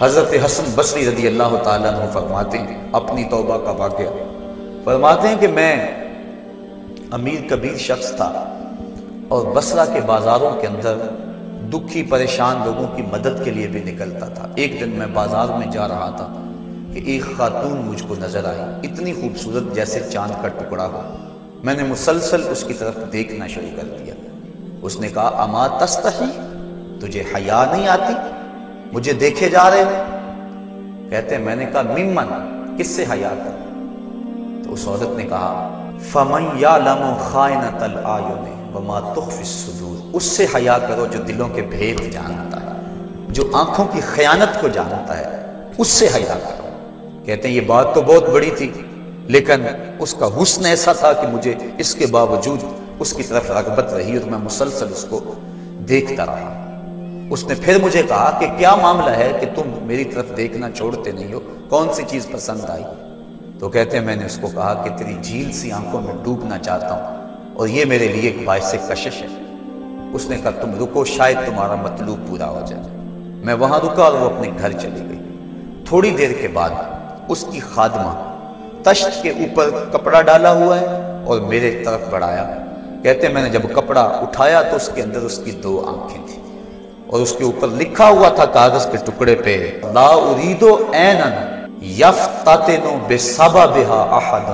حضرت حسن بصری رضی اللہ تعالیٰ عنہ فرماتے ہیں اپنی توبہ کا واقعہ، فرماتے ہیں کہ میں امیر کبیر شخص تھا اور بصرہ کے بازاروں کے اندر دکھی پریشان لوگوں کی مدد کے لیے بھی نکلتا تھا۔ ایک دن میں بازار میں جا رہا تھا کہ ایک خاتون مجھ کو نظر آئی، اتنی خوبصورت جیسے چاند کا ٹکڑا ہو۔ میں نے مسلسل اس کی طرف دیکھنا شروع کر دیا۔ اس نے کہا اما تستحی، تجھے حیا نہیں آتی؟ مجھے دیکھے جا رہے ہو؟ کہتے ہیں میں نے کہا ممن، کس سے حیا کر؟ تو اس عورت نے کہا فمن یعلم خائنۃ الاعین وما تخفی الصدور، اس سے حیا کرو جو دلوں کے بھید جانتا ہے، جو آنکھوں کی خیانت کو جانتا ہے، اس سے حیا کرو۔ کہتے ہیں یہ بات تو بہت بڑی تھی، لیکن اس کا حسن ایسا تھا کہ مجھے اس کے باوجود اس کی طرف رغبت رہی اور میں مسلسل اس کو دیکھتا رہا۔ اس نے پھر مجھے کہا کہ کیا معاملہ ہے کہ تم میری طرف دیکھنا چھوڑتے نہیں ہو، کون سی چیز پسند آئی؟ تو کہتے ہیں میں نے اس کو کہا کہ تیری جھیل سی آنکھوں میں ڈوبنا چاہتا ہوں اور یہ میرے لیے ایک باعث کشش ہے۔ اس نے کہا تم رکو، شاید تمہارا مطلوب پورا ہو جائے۔ میں وہاں رکا اور وہ اپنے گھر چلی گئی۔ تھوڑی دیر کے بعد اس کی خادمہ تشت کے اوپر کپڑا ڈالا ہوا ہے اور میرے طرف بڑھایا۔ کہتے ہیں میں نے جب کپڑا اٹھایا تو اس کے اندر اس کی 2 آنکھیں تھیں اور اس کے اوپر لکھا ہوا تھا کاغذ کے ٹکڑے پہ لا اريد عینا یفتتن بسببها احد،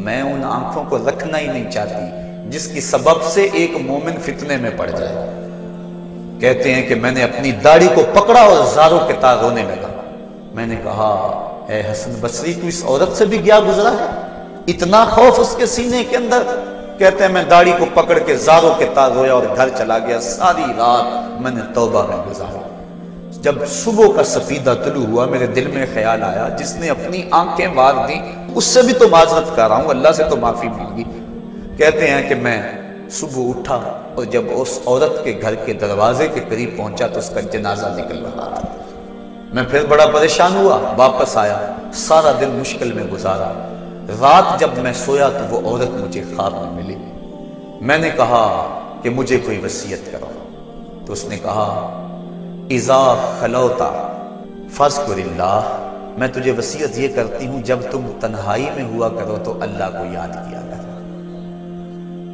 میں ان آنکھوں کو رکھنا ہی نہیں چاہتی جس کی سبب سے ایک مومن فتنے میں پڑ جائے۔ کہتے ہیں کہ میں نے اپنی داڑھی کو پکڑا اور زاروں کے تار رونے لگا۔ میں نے کہا اے حسن بصری، تو اس عورت سے بھی گیا گزرا ہے؟ اتنا خوف اس کے سینے کے اندر؟ کہتے ہیں میں داڑھی کو پکڑ کے زاروں کے تار رویا اور گھر چلا گیا۔ ساری رات میں نے توبہ میں گزاری۔ جب صبح کا سفیدہ طلوع ہوا میرے دل میں خیال آیا جس نے اپنی آنکھیں مار دی اس سے بھی تو معذرت کر رہا ہوں، اللہ سے تو معافی مانگی۔ کہتے ہیں کہ میں صبح اٹھا اور جب اس عورت کے گھر کے دروازے کے قریب پہنچا تو اس کا جنازہ نکل رہا تھا۔ میں پھر بڑا پریشان ہوا، واپس آیا، سارا دن مشکل میں گزارا۔ رات جب میں سویا تو وہ عورت مجھے خواب میں ملی۔ میں نے کہا کہ مجھے کوئی وصیت کرو، تو اس نے کہا اذا خلوتا فاذکر اللہ، میں تجھے وصیت یہ کرتی ہوں جب تم تنہائی میں ہوا کرو تو اللہ کو یاد کیا کرو۔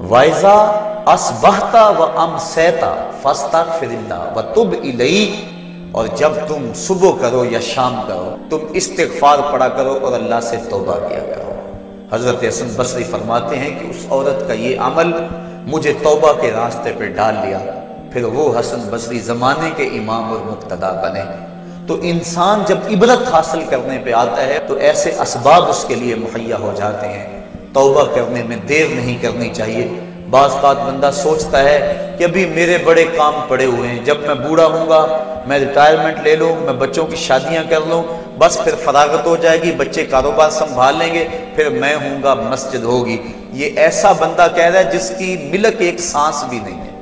وَإِذَا أَصْبَحْتَ وَأَمْسَيْتَ فَاسْتَغْفِرِ اللَّهَ وَتُبْ إِلَيْهِ، اور جب تم صبح کرو یا شام کرو تم استغفار پڑھا کرو اور اللہ سے توبہ کیا کرو۔ حضرت حسن بصری فرماتے ہیں کہ اس عورت کا یہ عمل مجھے توبہ کے راستے پہ ڈال لیا۔ پھر وہ حسن بصری زمانے کے امام اور مقتدا بنے۔ تو انسان جب عبرت حاصل کرنے پہ آتا ہے تو ایسے اسباب اس کے لیے مہیا ہو جاتے ہیں۔ توبہ کرنے میں دیر نہیں کرنی چاہیے۔ بعض بات بندہ سوچتا ہے کہ ابھی میرے بڑے کام پڑے ہوئے ہیں، جب میں بوڑھا ہوں گا میں ریٹائرمنٹ لے لوں، میں بچوں کی شادیاں کر لوں، بس پھر فراغت ہو جائے گی، بچے کاروبار سنبھال لیں گے، پھر میں ہوں گا، مسجد ہوگی۔ یہ ایسا بندہ کہہ رہا ہے جس کی ملک ایک سانس بھی نہیں ہے،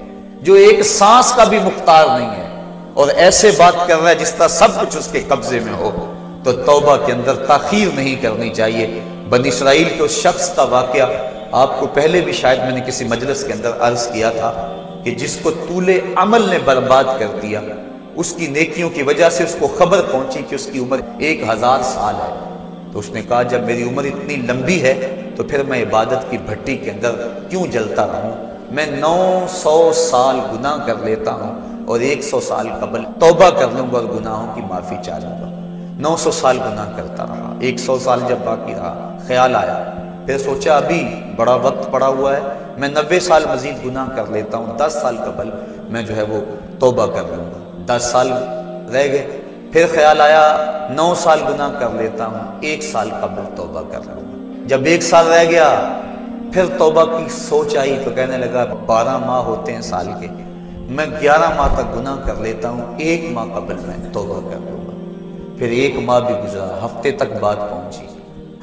جو ایک سانس کا بھی مختار نہیں ہے، اور ایسے بات کر رہا ہے جس طرح سب کچھ اس کے قبضے میں ہو۔ تو توبہ کے اندر تاخیر نہیں کرنی چاہیے۔ بنی اسرائیل کے اس شخص کا واقعہ آپ کو پہلے بھی شاید میں نے کسی مجلس کے اندر عرض کیا تھا کہ جس کو طول عمل نے برباد کر دیا، اس کی نیکیوں کی وجہ سے اس کو خبر پہنچی کہ اس کی عمر 1000 سال ہے، تو اس نے کہا جب میری عمر اتنی لمبی ہے تو پھر میں عبادت کی بھٹی کے اندر کیوں جلتا رہوں؟ میں 900 سال گناہ کر لیتا ہوں اور 100 سال قبل توبہ کر لوں گا اور گناہوں کی معافی چاہ لوں گا۔ 900 سال گناہ کرتا رہا، 100 سال جب باقی رہا خیال آیا، پھر سوچا ابھی بڑا وقت پڑا ہوا ہے، میں 90 سال مزید گناہ کر لیتا ہوں، 10 سال قبل میں جو ہے وہ توبہ کر لوں گا۔ 10 سال رہ گئے، پھر خیال آیا 9 سال گناہ کر لیتا ہوں، 1 سال قبل توبہ کر لوں گا۔ جب 1 سال رہ گیا پھر توبہ کی سوچ آئی تو کہنے لگا 12 ماہ ہوتے ہیں سال کے، میں 11 ماہ تک گناہ کر لیتا ہوں، 1 ماہ قبل میں توبہ کر لوں گا۔ پھر 1 ماہ بھی گزرا، ہفتے تک بات پہنچی،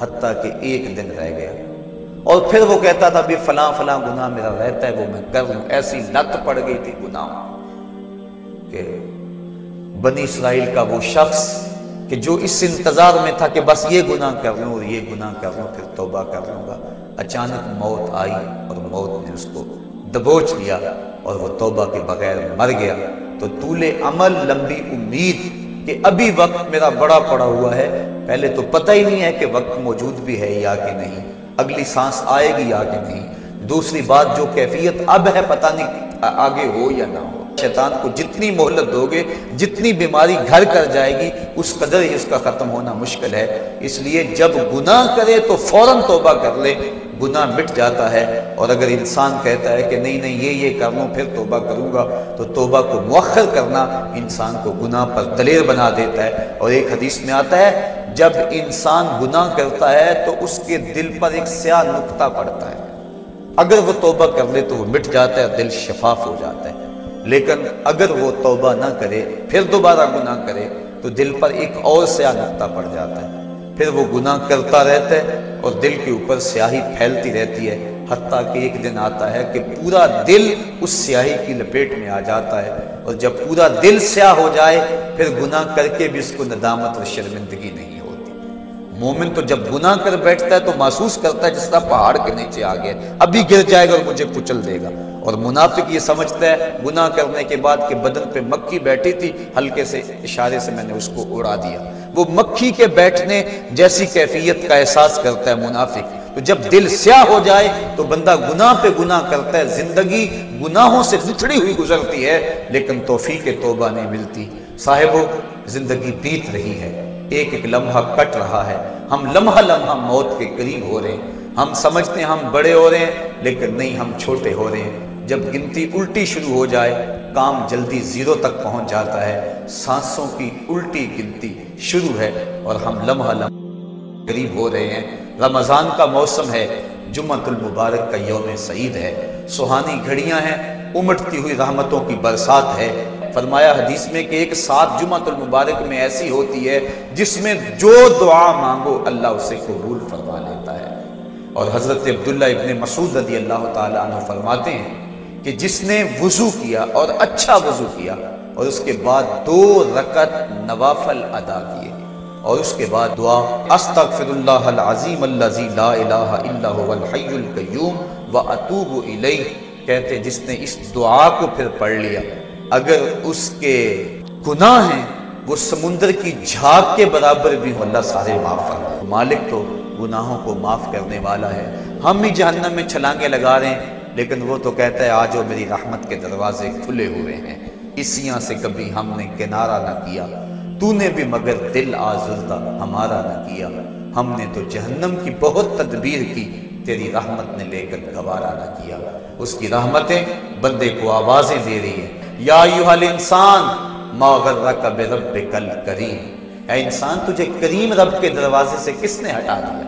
حتیٰ کہ 1 دن رہ گیا، اور پھر وہ کہتا تھا بھی فلاں فلاں گناہ میرا رہتا ہے وہ میں کر لوں۔ ایسی لت پڑ گئی تھی گناہ کہ بنی اسرائیل کا وہ شخص کہ جو اس انتظار میں تھا کہ بس یہ گناہ کر لوں اور یہ گناہ کر لوں پھر توبہ کر لوں گا، اچانک موت آئی اور موت نے اس کو دبوچ لیا اور وہ توبہ کے بغیر مر گیا۔ تو طول عمل، لمبی امید کہ ابھی وقت میرا بڑا پڑا ہوا ہے، پہلے تو پتہ ہی نہیں ہے کہ وقت موجود بھی ہے یا کہ نہیں، اگلی سانس آئے گی یا کہ نہیں، دوسری بات جو کیفیت اب ہے پتہ نہیں آگے ہو یا نہ ہو۔ شیطان کو جتنی مہلت دو گے، جتنی بیماری گھر کر جائے گی، اس قدر ہی اس کا ختم ہونا مشکل ہے۔ اس لیے جب گناہ کرے تو فوراً توبہ کر لے، گناہ مٹ جاتا ہے۔ اور اگر انسان کہتا ہے کہ نہیں یہ کر لوں پھر توبہ کروں گا، تو توبہ کو مؤخر کرنا انسان کو گناہ پر دلیر بنا دیتا ہے۔ اور ایک حدیث میں آتا ہے جب انسان گناہ کرتا ہے تو اس کے دل پر ایک سیاہ نقطہ پڑتا ہے، اگر وہ توبہ کر لے تو وہ مٹ جاتا ہے، دل شفاف ہو جاتا ہے۔ لیکن اگر وہ توبہ نہ کرے پھر دوبارہ گناہ کرے تو دل پر ایک اور سیاہ نقطہ پڑ جاتا ہے، پھر وہ گناہ کرتا رہتا ہے اور دل کے اوپر سیاہی پھیلتی رہتی ہے، حتیٰ کہ ایک دن آتا ہے کہ پورا دل اس سیاہی کی لپیٹ میں آ جاتا ہے۔ اور جب پورا دل سیاہ ہو جائے پھر گناہ کر کے بھی اس کو ندامت اور شرمندگی نہیں ہوتی۔ مومن تو جب گناہ کر بیٹھتا ہے تو محسوس کرتا ہے جس طرح پہاڑ کے نیچے آ گیا، ابھی گر جائے گا اور مجھے کچل دے گا۔ اور منافق یہ سمجھتا ہے گناہ کرنے کے بعد کہ بدن پہ مکھی بیٹھی تھی، ہلکے سے اشارے سے میں نے اس کو اڑا دیا، وہ مکھی کے بیٹھنے جیسی کیفیت کا احساس کرتا ہے منافق۔ تو جب دل سیاہ ہو جائے تو بندہ گناہ پہ گناہ کرتا ہے، زندگی گناہوں سے لتڑی ہوئی گزرتی ہے لیکن توفیق توبہ نہیں ملتی۔ صاحبو، زندگی بیت رہی ہے، ایک ایک لمحہ کٹ رہا ہے، ہم لمحہ لمحہ موت کے قریب ہو رہے ہیں۔ ہم سمجھتے ہیں ہم بڑے ہو رہے ہیں لیکن نہیں، ہم چھوٹے ہو رہے ہیں۔ جب گنتی الٹی شروع ہو جائے کام جلدی زیرو تک پہنچ جاتا ہے، سانسوں کی الٹی گنتی شروع ہے اور ہم لمحہ لمحہ قریب ہو رہے ہیں۔ رمضان کا موسم ہے، جمعۃ المبارک کا یوم سعید ہے، سہانی گھڑیاں ہیں، امٹتی ہوئی رحمتوں کی برسات ہے۔ فرمایا حدیث میں کہ ایک ساتھ جمعۃ المبارک میں ایسی ہوتی ہے جس میں جو دعا مانگو اللہ اسے قبول فرما لیتا ہے۔ اور حضرت عبداللہ ابن مسعود رضی اللہ تعالیٰ عنہ فرماتے ہیں کہ جس نے وضو کیا اور اچھا وضو کیا اور اس کے بعد 2 رکعت نوافل ادا کیے اور اس کے بعد دعا استغفر اللہ العظیم الذی لا الہ الا هو الحی القیوم واتوب الیہ، کہتے جس نے اس دعا کو پھر پڑھ لیا، اگر اس کے گناہ ہیں وہ سمندر کی جھاگ کے برابر بھی ہو اللہ سارے معاف فرمائے۔ مالک تو گناہوں کو معاف کرنے والا ہے، ہم ہی جہنم میں چھلانگیں لگا رہے ہیں لیکن وہ تو کہتا ہے آجو میری رحمت کے دروازے کھلے ہوئے ہیں، اسیاں سے کبھی ہم نے کنارہ نہ کیا، تو نے بھی مگر دل آزردہ ہمارا نہ کیا، ہم نے تو جہنم کی بہت تدبیر کی، تیری رحمت نے لے کر گوارا نہ کیا۔ اس کی رحمتیں بندے کو آوازیں دے رہی ہیں، یا ایھا الانسان ما غرک بربک الکریم، اے انسان تجھے کریم رب کے دروازے سے کس نے ہٹا دیا؟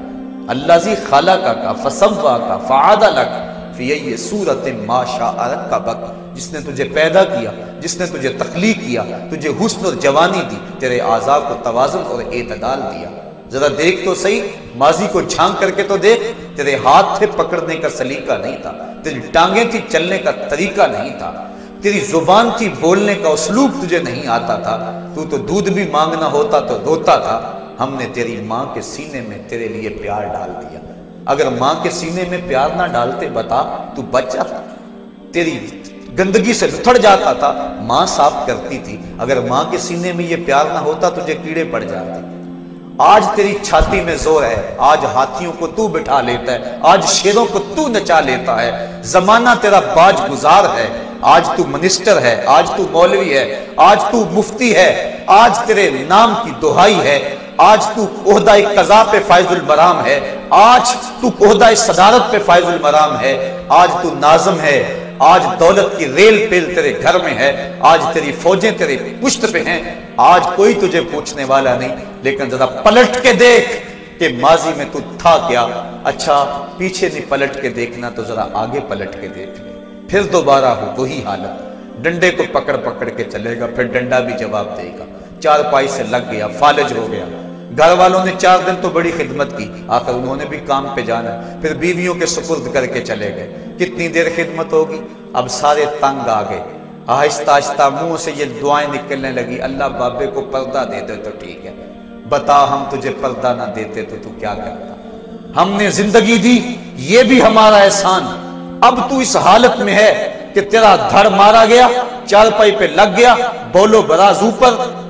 الذی خلقک فسواک فعدلک فی ای صورت ما شاء رکبک، جس نے تجھے پیدا کیا، جس نے تجھے تخلیق کیا، تجھے حسن اور جوانی دی، تیرے اعضاء کو توازن اور اعتدال دیا۔ ذرا دیکھ تو صحیح، ماضی کو جھانک کر کے تو دیکھ، تیرے ہاتھ تھے پکڑنے کا سلیقہ نہیں تھا، تیری ٹانگیں تھی چلنے کا طریقہ نہیں تھا، تیری زبان تھی بولنے کا اسلوب تجھے نہیں آتا تھا، تو دودھ بھی مانگنا ہوتا تو روتا تھا۔ ہم نے تیری ماں کے سینے میں تیرے لیے پیار ڈال دیا، اگر ماں کے سینے میں پیار نہ ڈالتے بتا تو بچ جاتا، تیری گندگی سے لتھڑ جاتا تھا، ماں صاف کرتی تھی، اگر ماں کے سینے میں یہ پیار نہ ہوتا تجھے کیڑے پڑ جاتے۔ آج تیری چھاتی میں زور ہے، آج ہاتھیوں کو تو بٹھا لیتا ہے، آج شیروں کو تو نچا لیتا ہے، زمانہ تیرا باج گزار ہے، آج تو منسٹر ہے، آج تو مولوی ہے، آج تو مفتی ہے، آج تیرے نام کی دہائی ہے، آج تو عہدہ قضا پہ فائز المرام ہے، آج تو عہدہ صدارت پہ فائز المرام ہے، آج تو ناظم ہے، آج دولت کی ریل پیل تیرے گھر میں ہے، آج تیری فوجیں تیرے پشت پہ ہیں، آج کوئی تجھے پوچھنے والا نہیں، لیکن ذرا پلٹ کے دیکھ کہ ماضی میں تو تھا کیا۔ اچھا پیچھے نہیں پلٹ کے دیکھنا تو ذرا آگے پلٹ کے دیکھ لے، پھر دوبارہ ہو وہی حالت، ڈنڈے کو پکڑ پکڑ کے چلے گا، پھر ڈنڈا بھی جواب دے گا، چارپائی سے لگ گیا، فالج ہو گیا، گھر والوں نے 4 دن تو بڑی خدمت کی، آخر انہوں نے بھی کام پہ جانا، پھر بیویوں کے سپرد کر کے چلے گئے، کتنی دیر خدمت ہوگی، اب سارے تنگ آ گئے، آہستہ آہستہ منہ سے یہ دعائیں نکلنے لگی، اللہ بابے کو پردہ دے دے تو ٹھیک ہے، بتا ہم تجھے پردہ نہ دیتے تو کیا کرتا، ہم نے زندگی دی یہ بھی ہمارا احسان، اب تو اس حالت میں ہے کہ تیرا دھڑ مارا گیا، چارپائی پہ لگ گیا، بولو براز اوپر،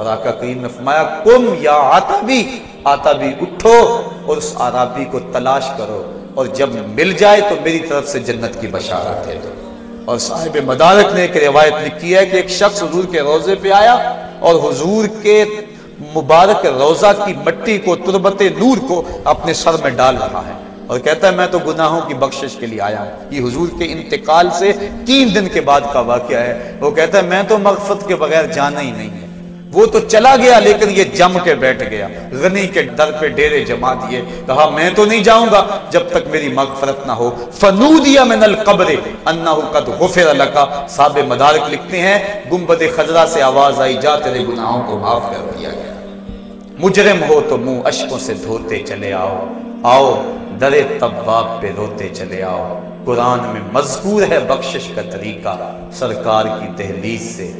اور آقا کریم نے فرمایا قم یا عتبی، عتبی اٹھو اور اس عرابی کو تلاش کرو، اور جب مل جائے تو میری طرف سے جنت کی بشارت دے دو۔ اور صاحب مدارک نے ایک روایت لکھی ہے کہ ایک شخص حضور کے روضے پہ آیا اور حضور کے مبارک روضہ کی مٹی کو، تربت نور کو اپنے سر میں ڈال رہا ہے اور کہتا ہے میں تو گناہوں کی بخشش کے لیے آیا ہوں۔ یہ حضور کے انتقال سے 3 دن کے بعد کا واقعہ ہے۔ وہ کہتا ہے میں تو مغفرت کے بغیر جانا ہی نہیں ہے۔ وہ تو چلا گیا لیکن یہ جم کے بیٹھ گیا، غنی کے در پہ ڈیرے جما دیے، کہا میں تو نہیں جاؤں گا جب تک میری مغفرت نہ ہو۔ فنودی من القبر انہ قد غفر لک، صاحب مدارک لکھتے ہیں گنبد خضرا سے آواز آئی جا تیرے گناہوں کو معاف کر دیا گیا، مجرم ہو تو منہ اشکوں سے دھوتے چلے آؤ، آؤ در تواب پہ روتے چلے آؤ۔ قرآن میں مذکور ہے بخشش کا طریقہ، سرکار کی دہلیز سے